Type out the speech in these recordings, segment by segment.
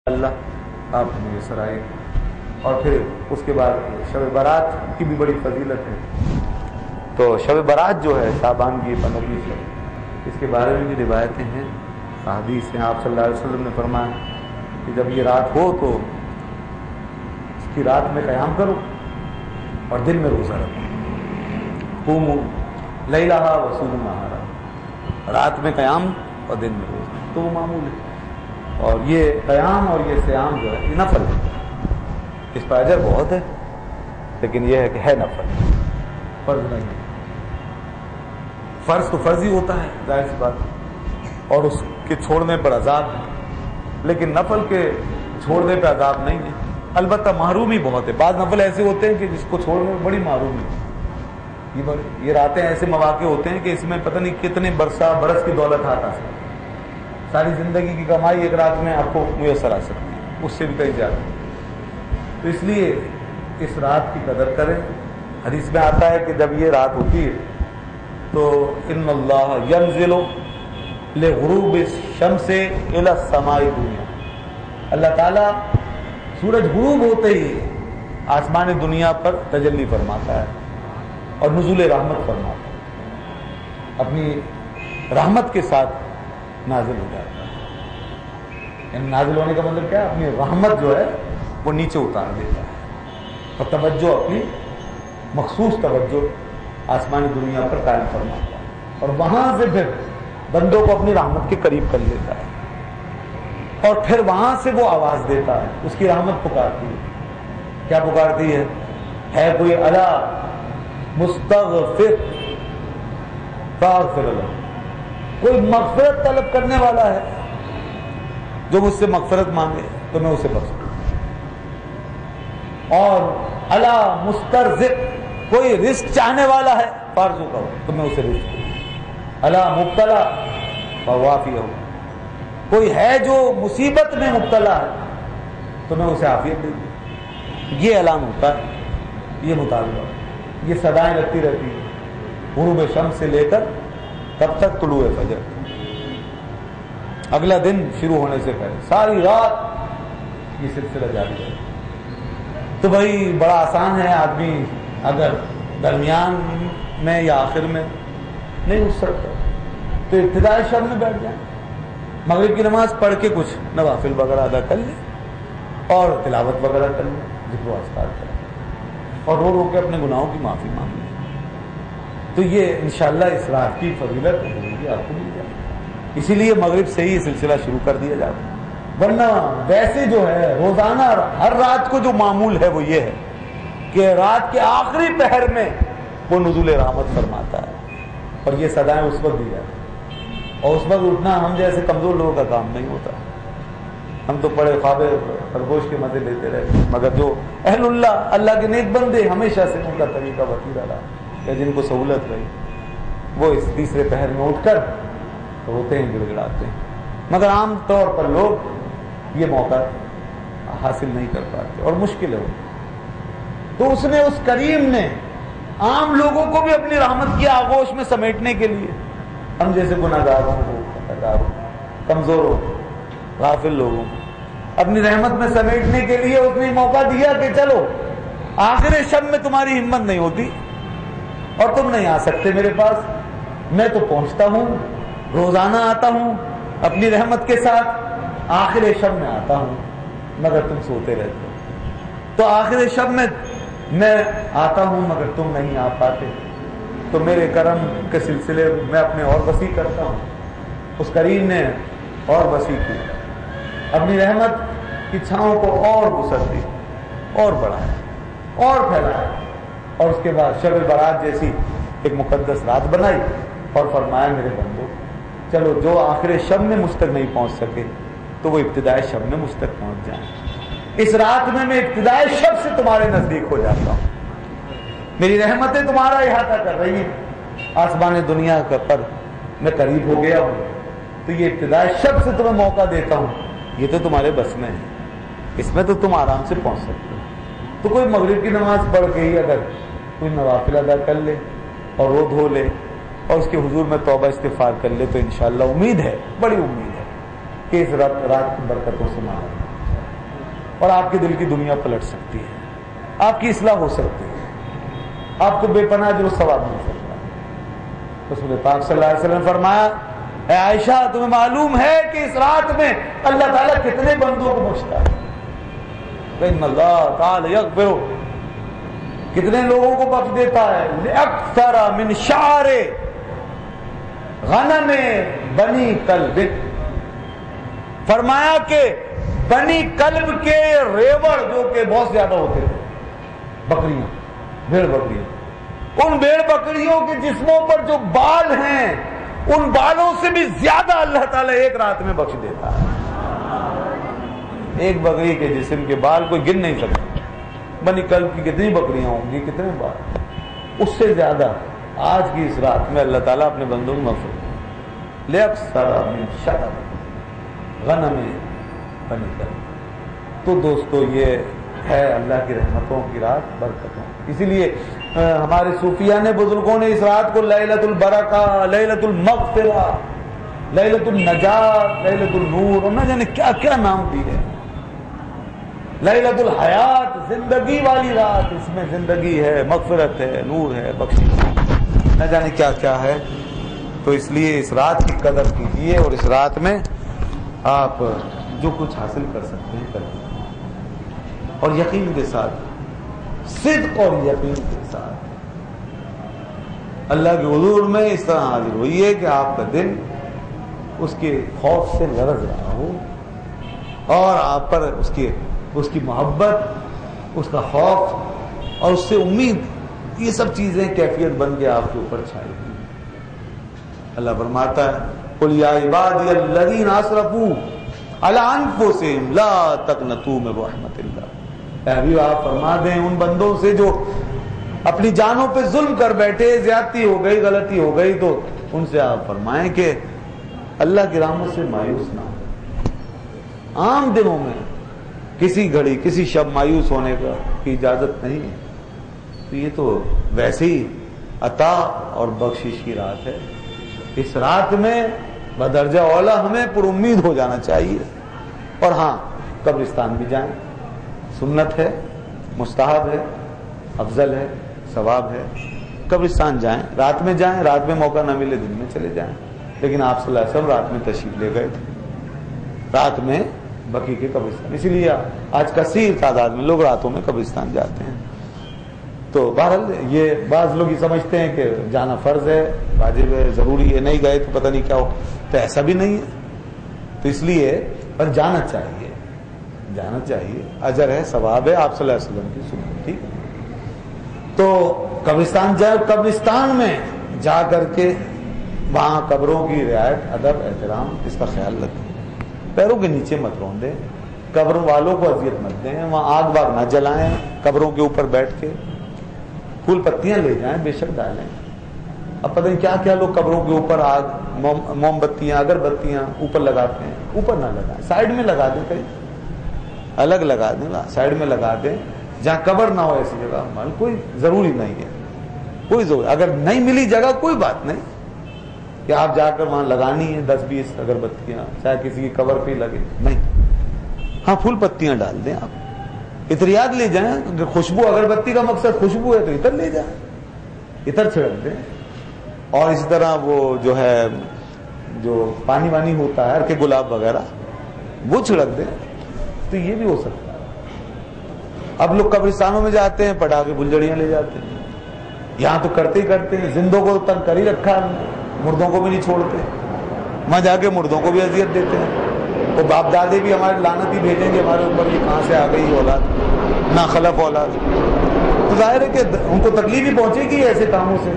اللہ آپ مجھے سرائے. اور پھر اس کے بعد شب برات کی بھی بڑی فضیلت ہے. تو شب برات جو ہے شعبان کی 15ویں شب، اس کے بارے میں بھی روایتیں ہیں، احادیث ہیں. آپ صلی اللہ علیہ وسلم نے فرمایا کہ جب یہ رات ہو تو اس کی رات میں قیام کرو اور دن میں روزہ رکھو. قوموا لیلھا وصوموا نہارھا، رات میں قیام اور دن میں روزہ، تو وہ معمول ہے. اور یہ قیام اور یہ صیام جو ہے یہ نفل ہے، اس پر اجر بہت ہے، لیکن یہ ہے کہ ہے نفل، فرض نہیں ہے. فرض تو فرض ہی ہوتا ہے ظاہر سی بات، اور اس کے چھوڑنے پر عذاب ہے، لیکن نفل کے چھوڑنے پہ عذاب نہیں ہے. البتہ محرومی بہت ہے. بعض نفل ایسے ہوتے ہیں کہ جس کو چھوڑنے میں بڑی محرومی ہے. یہ راتیں ایسے مواقع ہوتے ہیں کہ اس میں پتہ نہیں کتنے برس کی دولت ہاتھ آ سکتی ہے. ساری زندگی کی کمائی ایک رات میں آپ کو میسر آ سکتی ہے، اس سے بھی کہیں زیادہ. تو اس لیے اس رات کی قدر کریں. حدیث میں آتا ہے کہ جب یہ رات ہوتی ہے تو ان اللہ ینزل لغروب الشمس الی السماء الدنیا، اللہ تعالیٰ سورج غروب ہوتے ہی آسمان دنیا پر تجلی فرماتا ہے اور نزول رحمت فرماتا ہے، اپنی رحمت کے ساتھ نازل ہو جاتا ہے. یعنی نازل ہونے کا مطلب کیا ہے؟ اپنی رحمت جو ہے وہ نیچے اتار دیتا ہے اور توجہ، اپنی مخصوص توجہ آسمانی دنیا پر قائم فرماتا ہے، اور وہاں سے پھر بندوں کو اپنی رحمت کے قریب کر لیتا ہے. اور پھر وہاں سے وہ آواز دیتا ہے، اس کی رحمت پکارتی ہے. کیا پکارتی ہے کوئی الا مستغفر فاغفر لہ، کوئی مغفرت طلب کرنے والا ہے جو مجھ سے مغفرت مانگے تو میں اسے بخش دوں. اور الا مسترزق، کوئی رزق چاہنے والا ہے فارزقہ تو میں اسے رزق دوں. الا مبتلا فوافیہ، کوئی ہے جو مصیبت میں مبتلا ہے تو میں اسے عافیت دے دوں. یہ اعلان ہوتا ہے، یہ مطالبہ، یہ صدائیں لگتی رہتی ہیں غروب شمس سے لے کر تب تک طلوع فجر، اگلا دن شروع ہونے سے پہلے ساری رات یہ سلسلہ جاری ہے. تو بھائی بڑا آسان ہے، آدمی اگر درمیان میں یا آخر میں نہیں اٹھ سکتا تو ابتدائی شب میں بیٹھ جائیں، مغرب کی نماز پڑھ کے کچھ نوافل وغیرہ ادا کر لیں اور تلاوت وغیرہ کر لیں، ذکر و اذکار کریں اور رو رو کے اپنے گناہوں کی معافی مانگ لیں. تو یہ انشاءاللہ اس رات کی فضیلت ہوگی آپ کو مل جائے گی. اسی لیے مغرب سے ہی یہ سلسلہ شروع کر دیا جاتا ہے. ورنہ ویسے جو ہے روزانہ ہر رات کو جو معمول ہے وہ یہ ہے کہ رات کے آخری پہر میں وہ نزول رحمت فرماتا ہے اور یہ صدائیں اس وقت دی جاتی ہیں. اور اس وقت اٹھنا ہم جیسے کمزور لوگوں کا کام نہیں ہوتا. ہم تو پڑے خوابے خرگوش کے مزے لیتے رہتے ہیں، مگر جو اہل اللہ کے نیک بندے ہمیشہ سے ان کا طریقہ وتیرہ رہا یا جن کو سہولت رہی، وہ اس تیسرے پہر میں اٹھ کر روتے ہیں، گڑ گڑاتے ہیں. مگر عام طور پر لوگ یہ موقع حاصل نہیں کر پاتے اور مشکل ہے. تو اس نے، اس کریم نے عام لوگوں کو بھی اپنی رحمت کی آغوش میں سمیٹنے کے لیے ہم جیسے گناہگاروں کو، خطاکاروں، کمزوروں، غافل لوگوں کو اپنی رحمت میں سمیٹنے کے لیے اس نے موقع دیا کہ چلو آخر شب میں تمہاری ہمت نہیں ہوتی اور تم نہیں آ سکتے میرے پاس، میں تو پہنچتا ہوں، روزانہ آتا ہوں اپنی رحمت کے ساتھ، آخر شب میں آتا ہوں مگر تم سوتے رہتے ہو. تو آخر شب میں آتا ہوں مگر تم نہیں آ پاتے، تو میرے کرم کے سلسلے میں اپنے اور وسیع کرتا ہوں. اس کریم نے اور وسیع کی، اپنی رحمت کی چھاؤں کو اور وسعت دی، اور بڑھایا اور پھیلایا، اور اس کے بعد شب برات جیسی ایک مقدس رات بنائی اور فرمایا میرے بندو چلو جو آخر شب میں مجھ تک نہیں پہنچ سکے تو وہ ابتدائی شب میں مجھ تک پہنچ جائیں. اس رات میں ابتدائی شب سے تمہارے نزدیک ہو جاتا ہوں، میری رحمتیں تمہارا احاطہ کر رہی ہیں، آسمان دنیا پر میں قریب ہو گیا ہوں. تو یہ ابتدائی شب سے تمہیں موقع دیتا ہوں، یہ تو تمہارے بس میں ہے، اس میں تو تم آرام سے پہنچ سکتے ہو. تو کوئی مغرب کی نماز پڑھ کے ہی اگر کوئی نوافل ادا کر لے اور رو دھو لے اور اس کے حضور میں توبہ استغفار کر لے تو انشاءاللہ امید ہے، بڑی امید ہے کہ اس رات کی برکتوں سے مانا اور آپ کے دل کی دنیا پلٹ سکتی ہے, آپ کی اصلاح ہو سکتی ہے, آپ کو بے پناہ اجر و ثواب مل سکتا ہے. رسول پاک صلی اللہ علیہ وسلم نے فرمایا, اے عائشہ تمہیں معلوم ہے کہ اس رات میں اللہ تعالیٰ کتنے بندوں کو بخشتا ہے؟ ان اللہ تعالی یغفر, کتنے لوگوں کو بخش دیتا ہے, اکثر من شعر غنم بنی کلب, فرمایا کہ بنی کلب کے ریوڑ جو کہ بہت زیادہ ہوتے تھے, بکریاں, بھیڑ بکریاں, ان بھیڑ بکریوں کے جسموں پر جو بال ہیں ان بالوں سے بھی زیادہ اللہ تعالیٰ ایک رات میں بخش دیتا ہے. ایک بکری کے جسم کے بال کوئی گن نہیں سکتا. بنی کلب کی کتنی بکریاں ہوں گی, کتنے بال, اس سے زیادہ آج کی اس رات میں اللہ تعالیٰ اپنے بندوں کو مغفرت لے اکثر من شعر غنم بنی کلب. تو دوستو یہ ہے اللہ کی رحمتوں کی رات, برکتوں. اسی لیے ہمارے صوفیاء نے, بزرگوں نے اس رات کو لیلۃ البرکہ, لیلۃ المغفرہ, لیلۃ النجات, لیلۃ النور اور نہ جانے کیا کیا نام دیے. لیلۃ الحیات, زندگی والی رات, اس میں زندگی ہے, مغفرت ہے, نور ہے, بخشش ہے, نہ جانے کیا کیا ہے. تو اس لیے اس رات کی قدر کیجیے اور اس رات میں آپ جو کچھ حاصل کر سکتے ہیں کریے, اور یقین کے ساتھ, صدق اور یقین کے ساتھ اللہ کے حضور میں اس طرح حاضر ہوئیے کہ آپ کا دل اس کے خوف سے لرز رہا ہو اور آپ پر اس کی محبت, اس کا خوف اور اس سے امید, یہ سب چیزیں کیفیت بن کے آپ کے اوپر چھائے گی. اللہ فرماتا ہے, قل یا عبادی الذین اسرفوا علی انفسہم لا تقنطوا من رحمت اللہ. اے حبیب آپ فرما دیں ان بندوں سے جو اپنی جانوں پہ ظلم کر بیٹھے, زیادتی ہو گئی, غلطی ہو گئی, تو ان سے آپ فرمائیں کہ اللہ کی رحمت سے مایوس نہ ہو. عام دنوں میں کسی گھڑی کسی شب مایوس ہونے کی اجازت نہیں ہے. تو یہ تو ویسے ہی عطا اور بخشش کی رات ہے. اس رات میں بدرجہ اولا ہمیں پر امید ہو جانا چاہیے. اور ہاں, قبرستان بھی جائیں, سنت ہے, مستحب ہے, افضل ہے, ثواب ہے. قبرستان جائیں, رات میں جائیں, رات میں موقع نہ ملے دن میں چلے جائیں. لیکن آپ صلی اللہ علیہ وسلم رات میں تشریف لے گئے تھے, رات میں بقیع کے قبرستان. اسی لیے آج کثیر تعداد میں لوگ راتوں میں قبرستان جاتے ہیں. تو بہرحال یہ بعض لوگ یہ سمجھتے ہیں کہ جانا فرض ہے, واجب ہے, ضروری ہے, نہیں گئے تو پتہ نہیں کیا ہو. تو ایسا بھی نہیں ہے. تو اس لیے پر جانا چاہیے, جانا چاہیے, اجر ہے, ثواب ہے, آپ صلی اللہ علیہ وسلم کی سنت. ٹھیک. تو قبرستان جائے, قبرستان میں جا کر کے وہاں قبروں کی رعایت, ادب, احترام, اس کا خیال رکھیں. پیروں کے نیچے مت روندیں, قبر والوں کو اذیت مت دیں, وہاں آگ واگ نہ جلائیں, قبروں کے اوپر بیٹھ کے پھول پتیاں لے جائیں, بے شک ڈالیں. اب پتہ نہیں کیا کیا لوگ قبروں کے اوپر آگ, موم بتیاں, اگر بتیاں اوپر لگاتے ہیں. اوپر نہ لگائیں, سائڈ میں لگا دیں, کہیں الگ لگا دیں, سائڈ میں لگا دیں جہاں قبر نہ ہو, ایسی جگہ. کوئی ضروری نہیں ہے, کوئی ضروری. اگر نہیں ملی جگہ کوئی بات نہیں کہ آپ جا کر وہاں لگانی ہے 10-20 اگر بتیاں, چاہے کسی کی قبر پہ لگے, نہیں. ہاں پھول پتیاں ڈال دیں, آپ عطریات لے جائیں. خوشبو, اگربتی کا مقصد خوشبو ہے تو عطر لے جائیں, عطر چھڑک دیں. اور اسی طرح وہ جو ہے جو پانی وانی ہوتا ہے کہ گلاب وغیرہ وہ چھڑک دیں. تو یہ بھی ہو سکتا ہے. اب لوگ قبرستانوں میں جاتے ہیں, پٹاخے پھلجڑیاں لے جاتے ہیں. یہاں تو کرتے ہی کرتے ہیں, زندوں کو تنگ کر ہی رکھا ہے, مردوں کو بھی نہیں چھوڑتے. وہاں جا کے مردوں کو بھی اذیت دیتے ہیں. وہ باپ دادے بھی ہمارے لعنت ہی بھیجیں گے ہمارے اوپر, یہ کہاں سے آ گئی اولاد, نہ خلف اولاد. تو ظاہر ہے کہ ان کو تکلیف ہی پہنچے گی ایسے کاموں سے,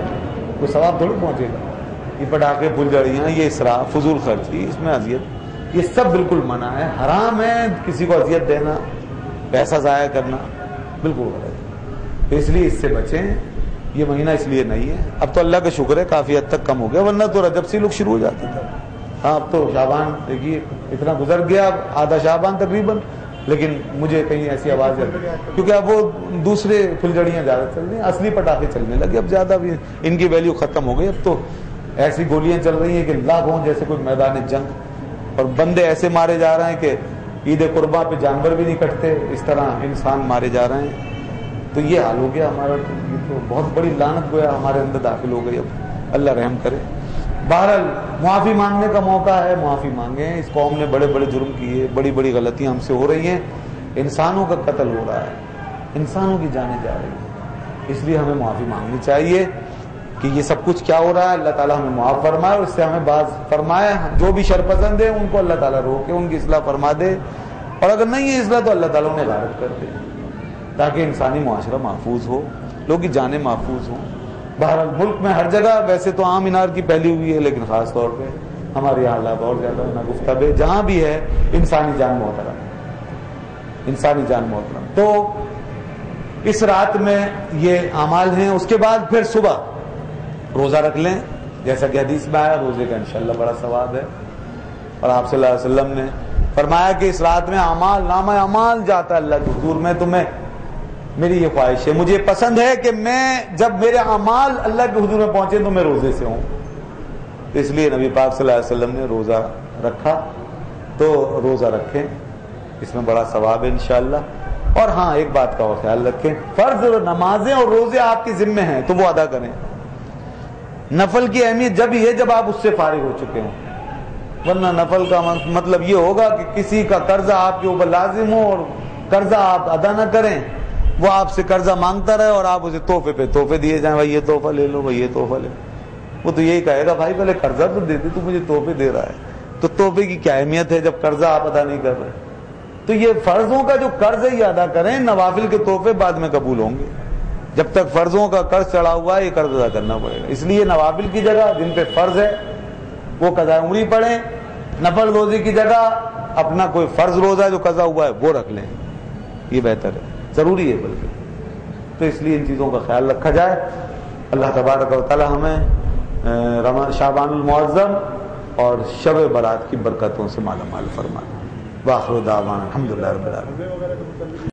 کوئی ثواب تھوڑی پہنچے گا. یہ پٹاخے پھلجڑیاں, یہ اسراف, فضول خرچی, اس میں اذیت, یہ سب بالکل منع ہے, حرام ہے. کسی کو اذیت دینا, پیسہ ضائع کرنا بالکل غلط ہے. اس لیے اس سے بچیں. یہ مہینہ اس لیے نہیں ہے. اب تو اللہ کا شکر ہے کافی حد تک کم ہو گیا, ورنہ تو رجب سے لوگ شروع ہو جاتے تھے. ہاں اب تو شعبان دیکھیے اتنا گزر گیا, اب آدھا شعبان تقریباً. لیکن مجھے کہیں ایسی آواز آتی کیونکہ اب وہ دوسرے پھلجڑیاں زیادہ چل رہی ہیں, اصلی پٹاخے چلنے لگے. اب زیادہ بھی ان کی ویلیو ختم ہو گئی. اب تو ایسی گولیاں چل رہی ہیں کہ لاکھوں, جیسے کوئی میدان جنگ, اور بندے ایسے مارے جا رہے ہیں کہ عید قربا پہ جانور بھی نہیں کٹتے، اس طرح انسان مارے جا رہے ہیں. تو یہ حال ہو گیا ہمارا. تو یہ تو بہت بڑی لعنت گویا ہمارے اندر داخل ہو گئی. اب اللہ رحم کرے. بہرحال معافی مانگنے کا موقع ہے، معافی مانگیں. اس قوم نے بڑے بڑے جرم کیے، بڑی بڑی غلطیاں ہم سے ہو رہی ہیں. انسانوں کا قتل ہو رہا ہے، انسانوں کی جانیں جا رہی ہیں. اس لیے ہمیں معافی مانگنی چاہیے کہ یہ سب کچھ کیا ہو رہا ہے. اللہ تعالیٰ ہمیں معاف فرمائے اور اس سے ہمیں باز فرمائے. جو بھی شرپسند ہیں ان کو اللہ تعالیٰ روکے، ان کی اصلاح فرما دے، اور اگر نہیں ہے اصلاح تو اللہ تعالیٰ انہیں غارت کر دے، تاکہ انسانی معاشرہ محفوظ ہو، لوگوں کی جانیں محفوظ ہوں. بہرحال ملک میں ہر جگہ ویسے تو عام انار کی پھیلی ہوئی ہے، لیکن خاص طور پہ ہمارے یہاں حالات اور زیادہ ناگفتہ ہے. جہاں بھی ہے انسانی جان محترم، انسانی جان محترم. تو اس رات میں یہ اعمال ہیں. اس کے بعد پھر صبح روزہ رکھ لیں، جیسا کہ حدیث میں آیا. روزے کا انشاءاللہ بڑا ثواب ہے، اور آپ صلی اللہ علیہ وسلم نے فرمایا کہ اس رات میں اعمال، نامہ اعمال جاتا ہے اللہ کے حضور میں. تمہیں میری یہ خواہش ہے، مجھے پسند ہے کہ میں جب میرے اعمال اللہ کے حضور میں پہنچے تو میں روزے سے ہوں. اس لیے نبی پاک صلی اللہ علیہ وسلم نے روزہ رکھا. تو روزہ رکھیں، اس میں بڑا ثواب ہے انشاءاللہ. اور ہاں ایک بات کا اور خیال رکھیں، فرض نمازیں اور روزے آپ کے ذمہ ہیں تو وہ ادا کریں. نفل کی اہمیت جب ہی ہے جب آپ اس سے فارغ ہو چکے ہوں، ورنہ نفل کا مطلب یہ ہوگا کہ کسی کا قرضہ آپ کے اوپر لازم ہو اور قرضہ آپ ادا نہ کریں، وہ آپ سے قرضہ مانگتا رہے اور آپ اسے تحفے پہ تحفے دیے جائیں. بھائی یہ تحفہ لے لو، بھائی یہ تحفہ لے لو. وہ تو یہی کہے گا بھائی پہلے قرضہ تو دے دے، تو مجھے تحفے دے رہا ہے. تو تحفے کی کیا اہمیت ہے جب قرضہ آپ ادا نہیں کر رہے؟ تو یہ فرضوں کا جو قرض ہے یہ ادا کریں، نوافل کے تحفے بعد میں قبول ہوں گے. جب تک فرضوں کا قرض چڑھا ہوا ہے یہ قرض ادا کرنا پڑے گا. اس لیے نوافل کی جگہ جن پہ فرض ہے وہ قضاء عمری پڑھیں، نفل روزے کی جگہ اپنا کوئی فرض روزہ جو قضا ہوا ہے وہ رکھ لیں. یہ بہتر ہے، ضروری ہے بلکہ. تو اس لیے ان چیزوں کا خیال رکھا جائے. اللہ تبارک و تعالی ہمیں شعبان المعظم اور شب برات کی برکتوں سے مالا مال فرمائے. وآخر دعوانا الحمدللہ رب العالمین.